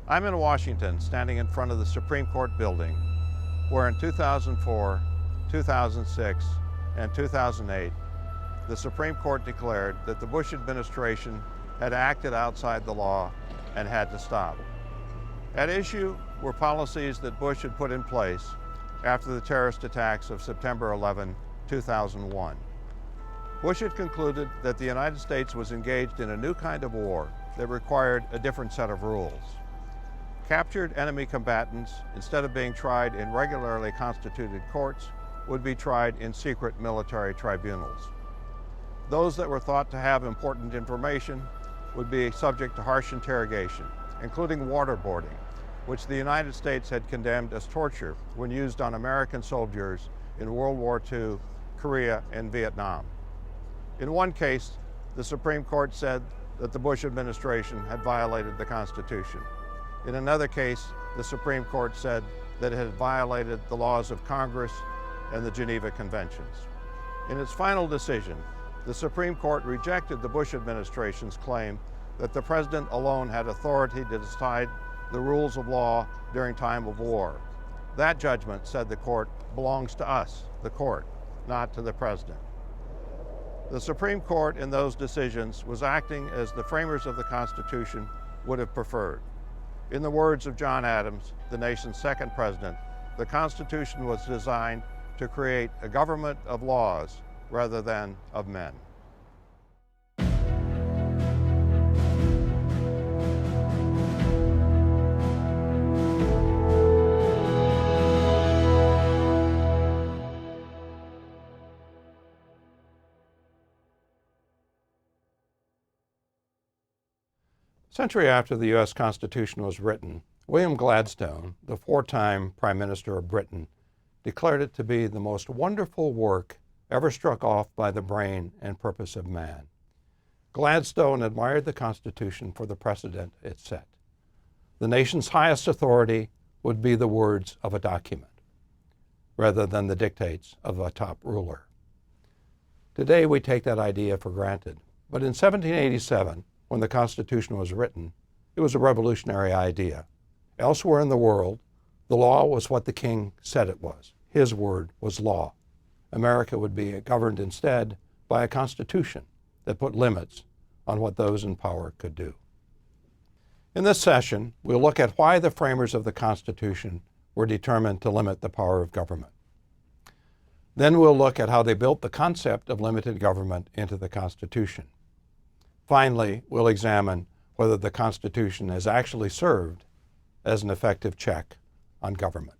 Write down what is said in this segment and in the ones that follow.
I'm in Washington, standing in front of the Supreme Court building, where in 2004, 2006, and 2008, the Supreme Court declared that the Bush administration had acted outside the law and had to stop. At issue were policies that Bush had put in place after the terrorist attacks of September 11, 2001. Bush had concluded that the United States was engaged in a new kind of war that required a different set of rules. Captured enemy combatants, instead of being tried in regularly constituted courts, would be tried in secret military tribunals. Those that were thought to have important information would be subject to harsh interrogation, including waterboarding, which the United States had condemned as torture when used on American soldiers in World War II, Korea, and Vietnam. In one case, the Supreme Court said that the Bush administration had violated the Constitution. In another case, the Supreme Court said that it had violated the laws of Congress and the Geneva Conventions. In its final decision, the Supreme Court rejected the Bush administration's claim that the president alone had authority to decide the rules of law during time of war. That judgment, said the court, belongs to us, the court, not to the president. The Supreme Court in those decisions was acting as the framers of the Constitution would have preferred. In the words of John Adams, the nation's second president, the Constitution was designed to create a government of laws rather than of men. A century after the U.S. Constitution was written, William Gladstone, the four-time Prime Minister of Britain, declared it to be the most wonderful work ever struck off by the brain and purpose of man. Gladstone admired the Constitution for the precedent it set. The nation's highest authority would be the words of a document, rather than the dictates of a top ruler. Today we take that idea for granted, but in 1787, when the Constitution was written, it was a revolutionary idea. Elsewhere in the world, the law was what the king said it was. His word was law. America would be governed instead by a constitution that put limits on what those in power could do. In this session, we'll look at why the framers of the Constitution were determined to limit the power of government. Then we'll look at how they built the concept of limited government into the Constitution. Finally, we'll examine whether the Constitution has actually served as an effective check on government.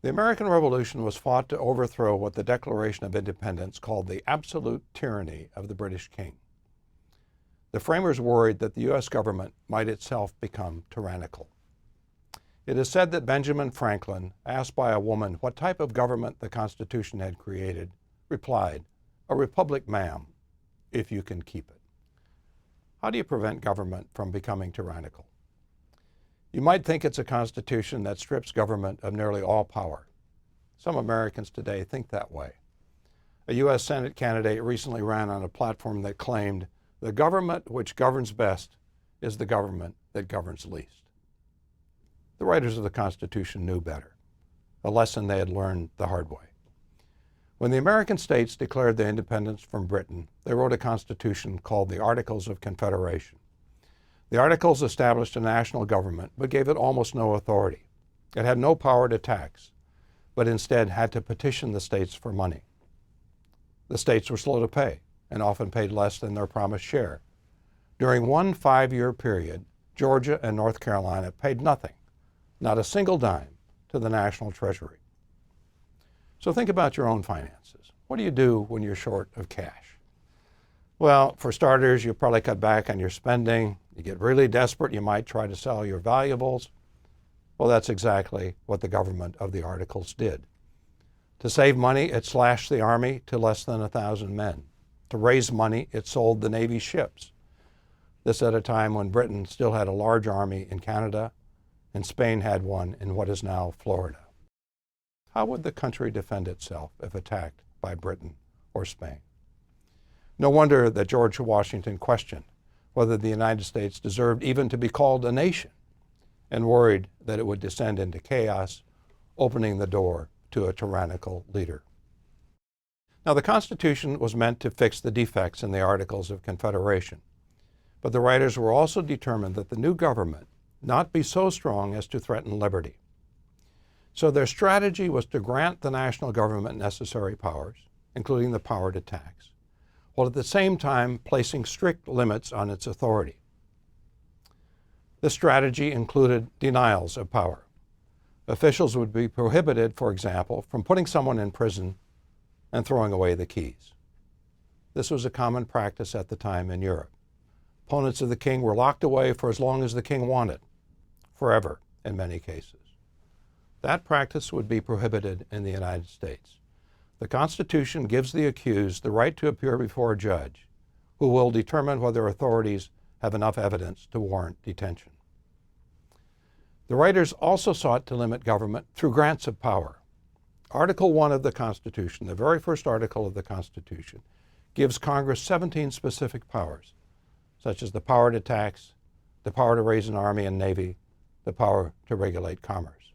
The American Revolution was fought to overthrow what the Declaration of Independence called the absolute tyranny of the British king. The framers worried that the U.S. government might itself become tyrannical. It is said that Benjamin Franklin, asked by a woman what type of government the Constitution had created, replied, "A republic, ma'am, if you can keep it." How do you prevent government from becoming tyrannical? You might think it's a constitution that strips government of nearly all power. Some Americans today think that way. A U.S. Senate candidate recently ran on a platform that claimed, "The government which governs best is the government that governs least." The writers of the Constitution knew better, a lesson they had learned the hard way. When the American states declared their independence from Britain, they wrote a constitution called the Articles of Confederation. The Articles established a national government, but gave it almost no authority. It had no power to tax, but instead had to petition the states for money. The states were slow to pay, and often paid less than their promised share. During one 5-year period, Georgia and North Carolina paid nothing, not a single dime, to the national treasury. So think about your own finances. What do you do when you're short of cash? Well, for starters, you probably cut back on your spending. You get really desperate, you might try to sell your valuables. Well, that's exactly what the government of the Articles did. To save money, it slashed the Army to less than 1,000 men. To raise money, it sold the Navy's ships. This at a time when Britain still had a large army in Canada, and Spain had one in what is now Florida. How would the country defend itself if attacked by Britain or Spain? No wonder that George Washington questioned whether the United States deserved even to be called a nation and worried that it would descend into chaos, opening the door to a tyrannical leader. Now, the Constitution was meant to fix the defects in the Articles of Confederation, but the writers were also determined that the new government not be so strong as to threaten liberty. So their strategy was to grant the national government necessary powers, including the power to tax, while at the same time placing strict limits on its authority. This strategy included denials of power. Officials would be prohibited, for example, from putting someone in prison and throwing away the keys. This was a common practice at the time in Europe. Opponents of the king were locked away for as long as the king wanted, forever in many cases. That practice would be prohibited in the United States. The Constitution gives the accused the right to appear before a judge who will determine whether authorities have enough evidence to warrant detention. The writers also sought to limit government through grants of power. Article 1 of the Constitution, the very first article of the Constitution, gives Congress 17 specific powers, such as the power to tax, the power to raise an army and navy, the power to regulate commerce.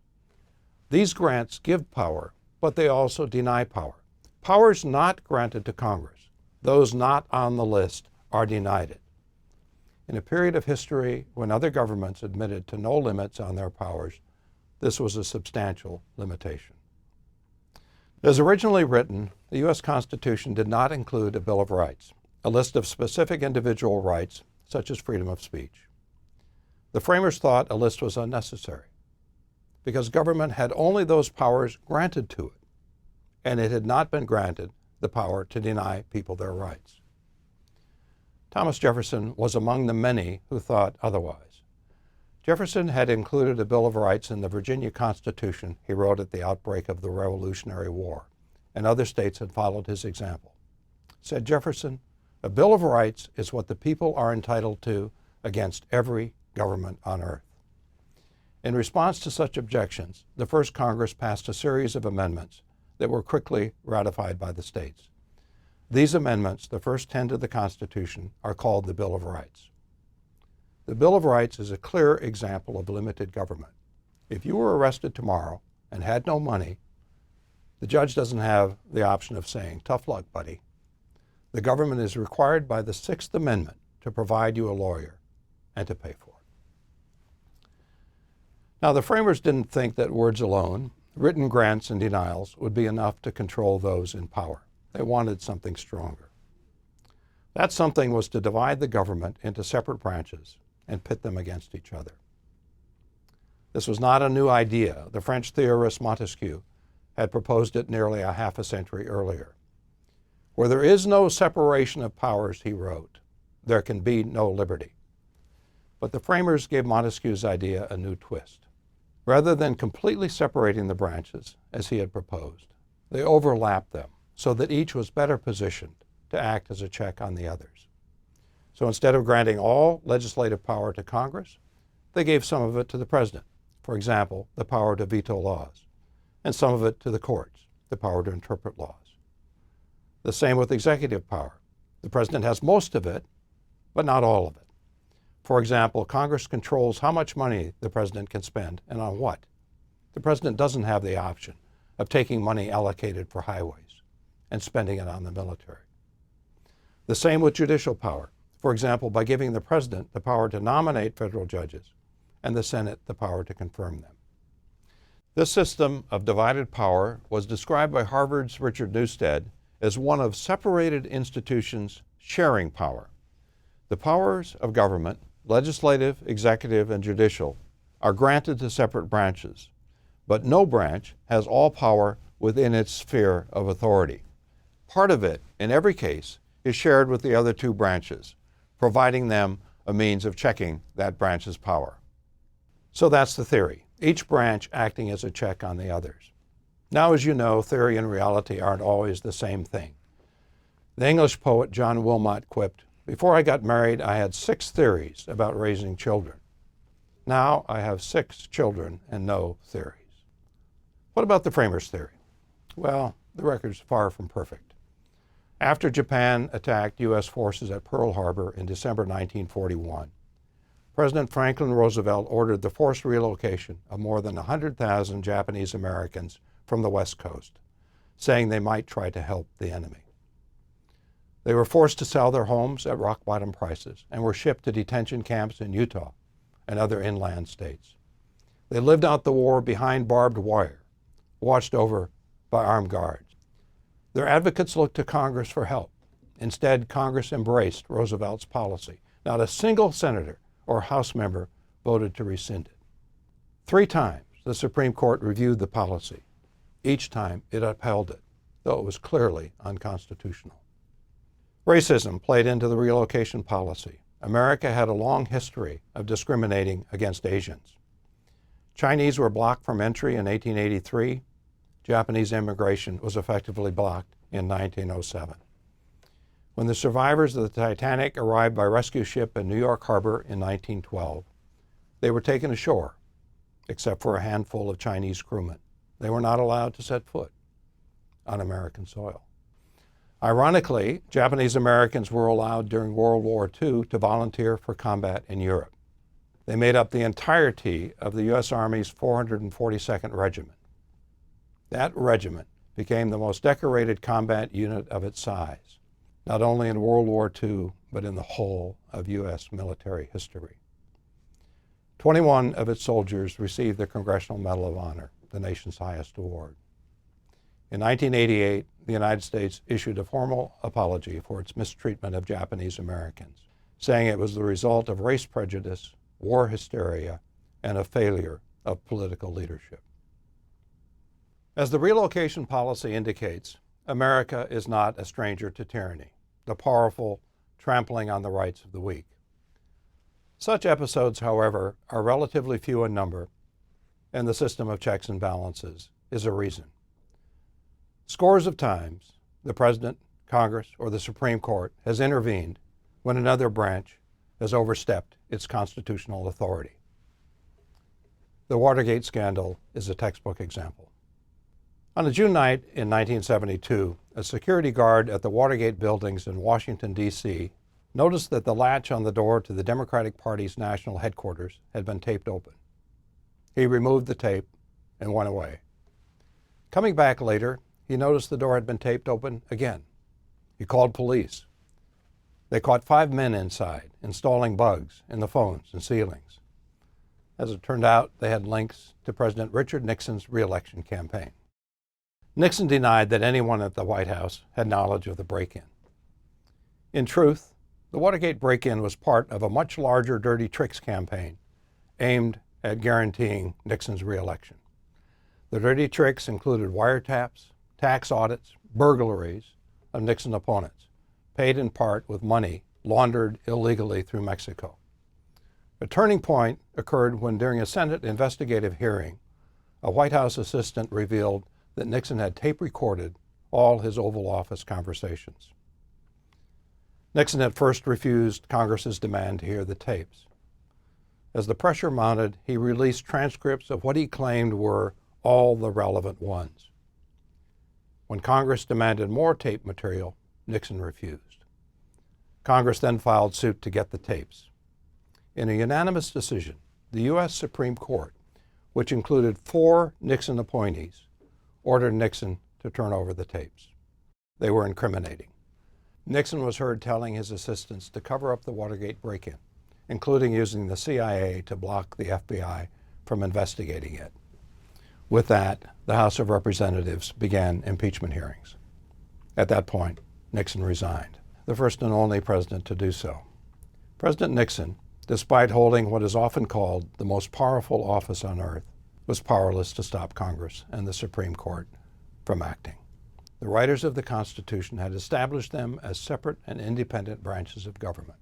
These grants give power, but they also deny power. Powers not granted to Congress, those not on the list, are denied it. In a period of history when other governments admitted to no limits on their powers, this was a substantial limitation. As originally written, the U.S. Constitution did not include a Bill of Rights, a list of specific individual rights, such as freedom of speech. The framers thought a list was unnecessary, because government had only those powers granted to it, and it had not been granted the power to deny people their rights. Thomas Jefferson was among the many who thought otherwise. Jefferson had included a Bill of Rights in the Virginia Constitution he wrote at the outbreak of the Revolutionary War, and other states had followed his example. Said Jefferson, "A Bill of Rights is what the people are entitled to against every government on earth." In response to such objections, the first Congress passed a series of amendments that were quickly ratified by the states. These amendments, the first 10 to the Constitution, are called the Bill of Rights. The Bill of Rights is a clear example of limited government. If you were arrested tomorrow and had no money, the judge doesn't have the option of saying, "Tough luck, buddy." The government is required by the Sixth Amendment to provide you a lawyer and to pay for it. Now, the framers didn't think that words alone, written grants and denials, would be enough to control those in power. They wanted something stronger. That something was to divide the government into separate branches and pit them against each other. This was not a new idea. The French theorist Montesquieu had proposed it nearly a half a century earlier. "Where there is no separation of powers," he wrote, "there can be no liberty." But the framers gave Montesquieu's idea a new twist. Rather than completely separating the branches, as he had proposed, they overlapped them so that each was better positioned to act as a check on the others. So instead of granting all legislative power to Congress, they gave some of it to the president, for example, the power to veto laws, and some of it to the courts, the power to interpret laws. The same with executive power. The president has most of it, but not all of it. For example, Congress controls how much money the president can spend and on what. The president doesn't have the option of taking money allocated for highways and spending it on the military. The same with judicial power. For example, by giving the president the power to nominate federal judges and the Senate the power to confirm them. This system of divided power was described by Harvard's Richard Newstead as one of separated institutions sharing power. The powers of government, legislative, executive, and judicial, are granted to separate branches, but no branch has all power within its sphere of authority. Part of it, in every case, is shared with the other two branches, providing them a means of checking that branch's power. So that's the theory, each branch acting as a check on the others. Now, as you know, theory and reality aren't always the same thing. The English poet John Wilmot quipped, "Before I got married, I had 6 theories about raising children. Now I have 6 children and no theories." What about the framers' theory? Well, the record's far from perfect. After Japan attacked U.S. forces at Pearl Harbor in December 1941, President Franklin Roosevelt ordered the forced relocation of more than 100,000 Japanese Americans from the West Coast, saying they might try to help the enemy. They were forced to sell their homes at rock-bottom prices and were shipped to detention camps in Utah and other inland states. They lived out the war behind barbed wire, watched over by armed guards. Their advocates looked to Congress for help. Instead, Congress embraced Roosevelt's policy. Not a single senator or House member voted to rescind it. 3 times the Supreme Court reviewed the policy. Each time it upheld it, though it was clearly unconstitutional. Racism played into the relocation policy. America had a long history of discriminating against Asians. Chinese were blocked from entry in 1883. Japanese immigration was effectively blocked in 1907. When the survivors of the Titanic arrived by rescue ship in New York Harbor in 1912, they were taken ashore, except for a handful of Chinese crewmen. They were not allowed to set foot on American soil. Ironically, Japanese Americans were allowed during World War II to volunteer for combat in Europe. They made up the entirety of the U.S. Army's 442nd Regiment. That regiment became the most decorated combat unit of its size, not only in World War II, but in the whole of U.S. military history. 21 of its soldiers received the Congressional Medal of Honor, the nation's highest award. In 1988, the United States issued a formal apology for its mistreatment of Japanese Americans, saying it was the result of race prejudice, war hysteria, and a failure of political leadership. As the relocation policy indicates, America is not a stranger to tyranny, the powerful trampling on the rights of the weak. Such episodes, however, are relatively few in number, and the system of checks and balances is a reason. Scores of times, the President, Congress, or the Supreme Court has intervened when another branch has overstepped its constitutional authority. The Watergate scandal is a textbook example. On a June night in 1972, a security guard at the Watergate buildings in Washington, D.C., noticed that the latch on the door to the Democratic Party's national headquarters had been taped open. He removed the tape and went away. Coming back later, he noticed the door had been taped open again. He called police. They caught 5 men inside, installing bugs in the phones and ceilings. As it turned out, they had links to President Richard Nixon's re-election campaign. Nixon denied that anyone at the White House had knowledge of the break-in. In truth, the Watergate break-in was part of a much larger dirty tricks campaign aimed at guaranteeing Nixon's re-election. The dirty tricks included wiretaps, tax audits, burglaries of Nixon opponents, paid in part with money laundered illegally through Mexico. A turning point occurred when, during a Senate investigative hearing, a White House assistant revealed that Nixon had tape recorded all his Oval Office conversations. Nixon at first refused Congress's demand to hear the tapes. As the pressure mounted, he released transcripts of what he claimed were all the relevant ones. When Congress demanded more tape material, Nixon refused. Congress then filed suit to get the tapes. In a unanimous decision, the U.S. Supreme Court, which included 4 Nixon appointees, ordered Nixon to turn over the tapes. They were incriminating. Nixon was heard telling his assistants to cover up the Watergate break-in, including using the CIA to block the FBI from investigating it. With that, the House of Representatives began impeachment hearings. At that point, Nixon resigned, the first and only president to do so. President Nixon, despite holding what is often called the most powerful office on earth, was powerless to stop Congress and the Supreme Court from acting. The writers of the Constitution had established them as separate and independent branches of government,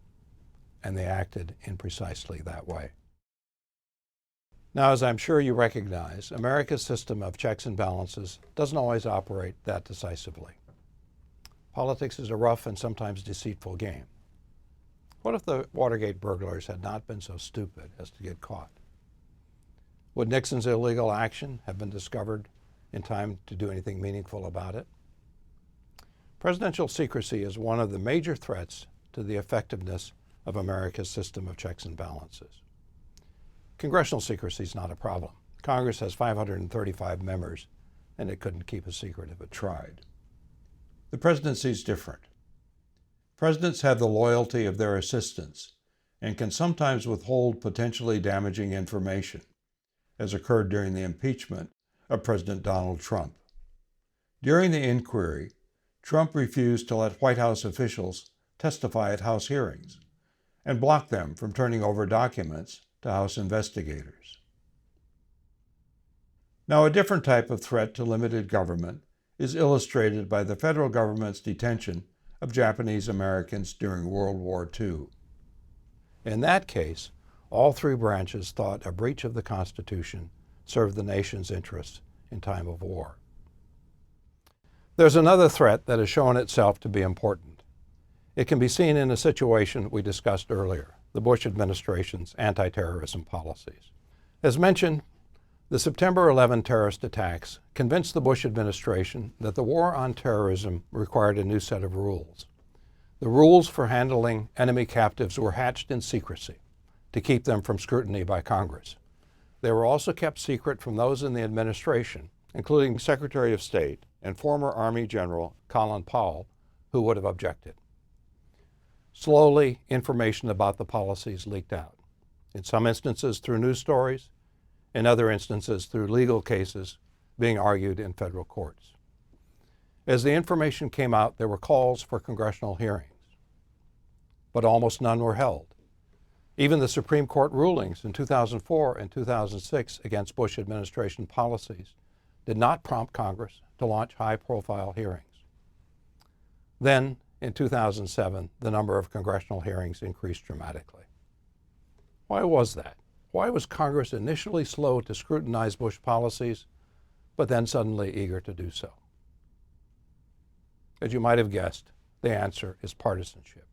and they acted in precisely that way. Now, as I'm sure you recognize, America's system of checks and balances doesn't always operate that decisively. Politics is a rough and sometimes deceitful game. What if the Watergate burglars had not been so stupid as to get caught? Would Nixon's illegal action have been discovered in time to do anything meaningful about it? Presidential secrecy is one of the major threats to the effectiveness of America's system of checks and balances. Congressional secrecy is not a problem. Congress has 535 members, and it couldn't keep a secret if it tried. The presidency is different. Presidents have the loyalty of their assistants and can sometimes withhold potentially damaging information, as occurred during the impeachment of President Donald Trump. During the inquiry, Trump refused to let White House officials testify at House hearings and blocked them from turning over documents to House investigators. Now, a different type of threat to limited government is illustrated by the federal government's detention of Japanese Americans during World War II. In that case, all three branches thought a breach of the Constitution served the nation's interests in time of war. There's another threat that has shown itself to be important. It can be seen in a situation we discussed earlier, the Bush administration's anti-terrorism policies. As mentioned, the September 11 terrorist attacks convinced the Bush administration that the war on terrorism required a new set of rules. The rules for handling enemy captives were hatched in secrecy to keep them from scrutiny by Congress. They were also kept secret from those in the administration, including Secretary of State and former Army General Colin Powell, who would have objected. Slowly, information about the policies leaked out, in some instances through news stories, in other instances through legal cases being argued in federal courts. As the information came out, there were calls for congressional hearings, but almost none were held. Even the Supreme Court rulings in 2004 and 2006 against Bush administration policies did not prompt Congress to launch high-profile hearings. Then, in 2007, the number of congressional hearings increased dramatically. Why was that? Why was Congress initially slow to scrutinize Bush policies, but then suddenly eager to do so? As you might have guessed, the answer is partisanship.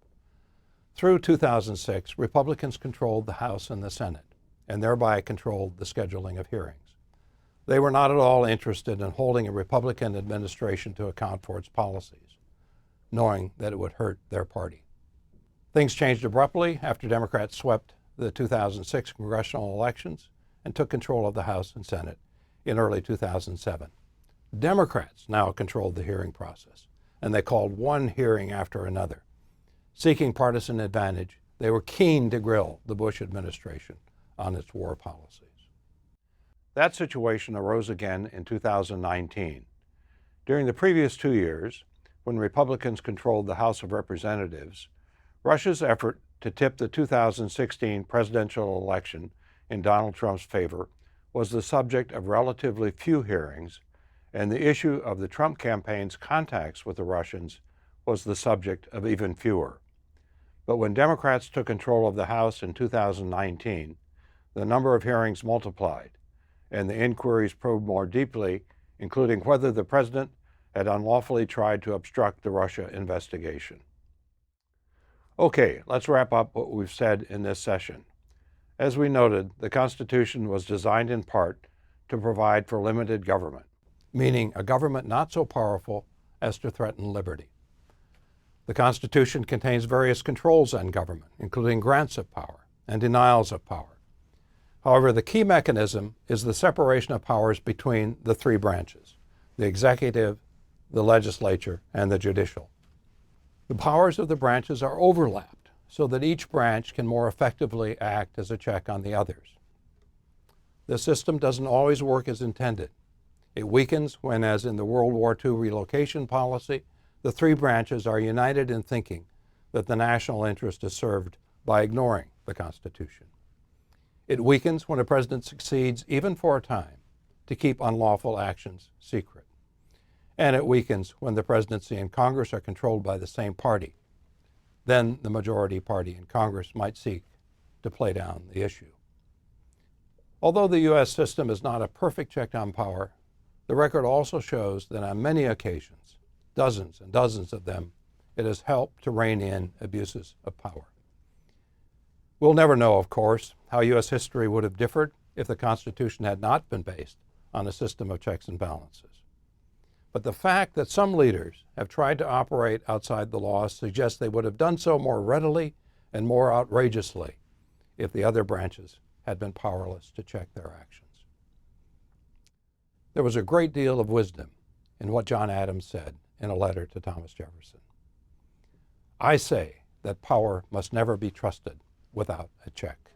Through 2006, Republicans controlled the House and the Senate, and thereby controlled the scheduling of hearings. They were not at all interested in holding a Republican administration to account for its policies, knowing that it would hurt their party. Things changed abruptly after Democrats swept the 2006 congressional elections and took control of the House and Senate in early 2007. Democrats now controlled the hearing process, and they called one hearing after another. Seeking partisan advantage, they were keen to grill the Bush administration on its war policies. That situation arose again in 2019. During the previous 2 years, when Republicans controlled the House of Representatives, Russia's effort to tip the 2016 presidential election in Donald Trump's favor was the subject of relatively few hearings, and the issue of the Trump campaign's contacts with the Russians was the subject of even fewer. But when Democrats took control of the House in 2019, the number of hearings multiplied, and the inquiries probed more deeply, including whether the president had unlawfully tried to obstruct the Russia investigation. Okay, let's wrap up what we've said in this session. As we noted, the Constitution was designed in part to provide for limited government, meaning a government not so powerful as to threaten liberty. The Constitution contains various controls on government, including grants of power and denials of power. However, the key mechanism is the separation of powers between the three branches, the executive, the legislature, and the judicial. The powers of the branches are overlapped so that each branch can more effectively act as a check on the others. The system doesn't always work as intended. It weakens when, as in the World War II relocation policy, the three branches are united in thinking that the national interest is served by ignoring the Constitution. It weakens when a president succeeds, even for a time, to keep unlawful actions secret. And it weakens when the presidency and Congress are controlled by the same party. Then the majority party in Congress might seek to play down the issue. Although the U.S. system is not a perfect check on power, the record also shows that on many occasions, dozens and dozens of them, it has helped to rein in abuses of power. We'll never know, of course, how U.S. history would have differed if the Constitution had not been based on a system of checks and balances. But the fact that some leaders have tried to operate outside the law suggests they would have done so more readily and more outrageously if the other branches had been powerless to check their actions. There was a great deal of wisdom in what John Adams said in a letter to Thomas Jefferson. I say that power must never be trusted without a check.